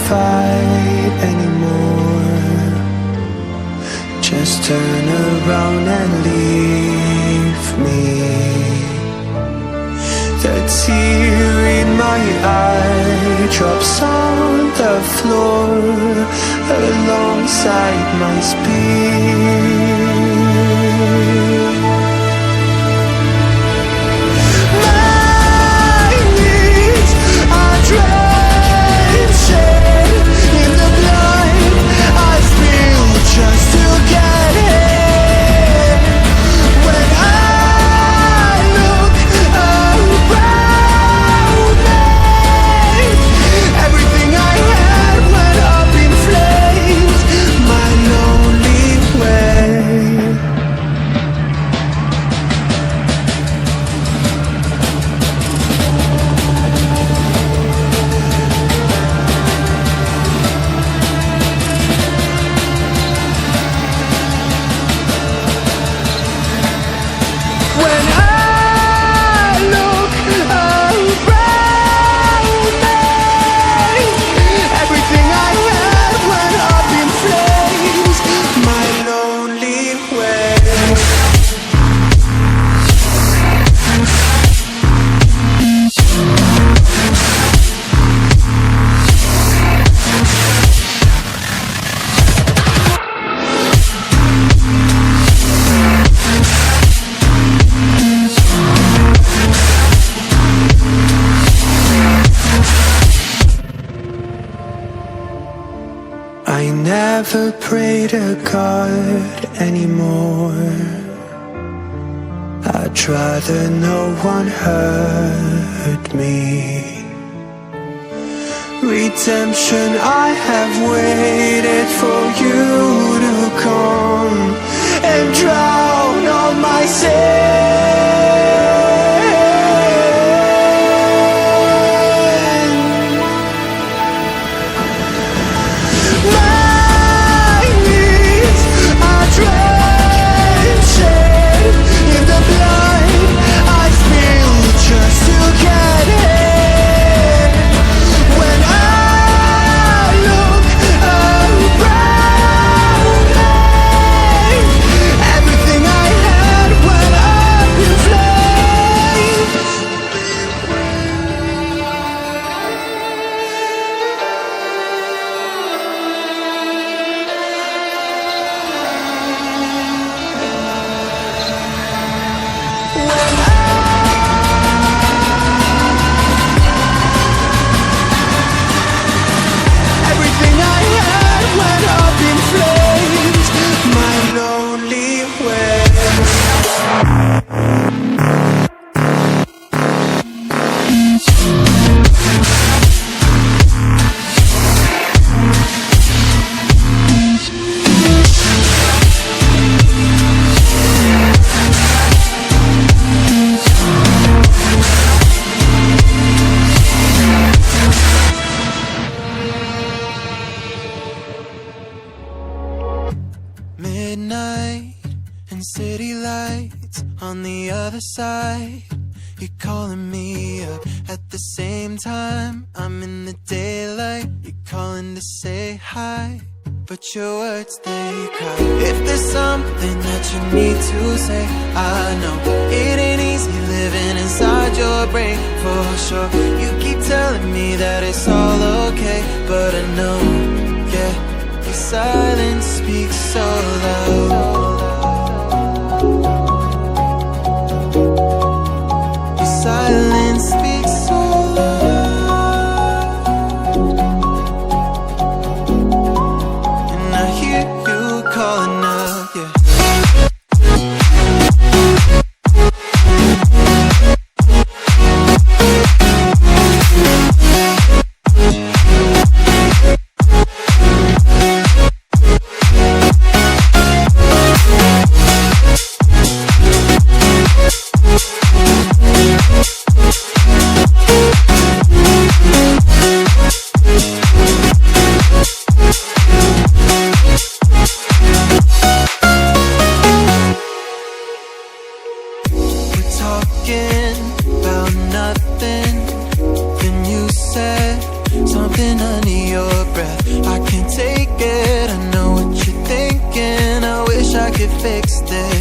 fight anymore. Just turn around and leave me. The tear in my eye drops on the floor alongside my speed. My knees are drenching in the blood I spill just to get here. When I look around me, everything I had went up in flames. My lonely way. When I look around me, everything I had went up in flames. My lonely way. I never pray to God anymore. I'd rather no one hurt me. Redemption, I have waited for you to come and drown all my sin. My knees are drenching in the blood I spill just to get here. When I look around me, everything I had went up in flames. Everything I had went up in flames. My lonely way. Midnight and city lights on the other side. You're calling me up at the same time. I'm in the daylight. You're calling to say hi, but your words, they cry. If there's something that you need to say, I know it ain't easy living inside your brain, for sure. You keep telling me that it's all okay, but I know, yeah, your silence speaks so loud. Your silence speaks so loud, and I hear you calling out, yeah. talking about nothing. Then you said something something under your breath. I can't take it, I know what you're thinking. I wish I could fix this.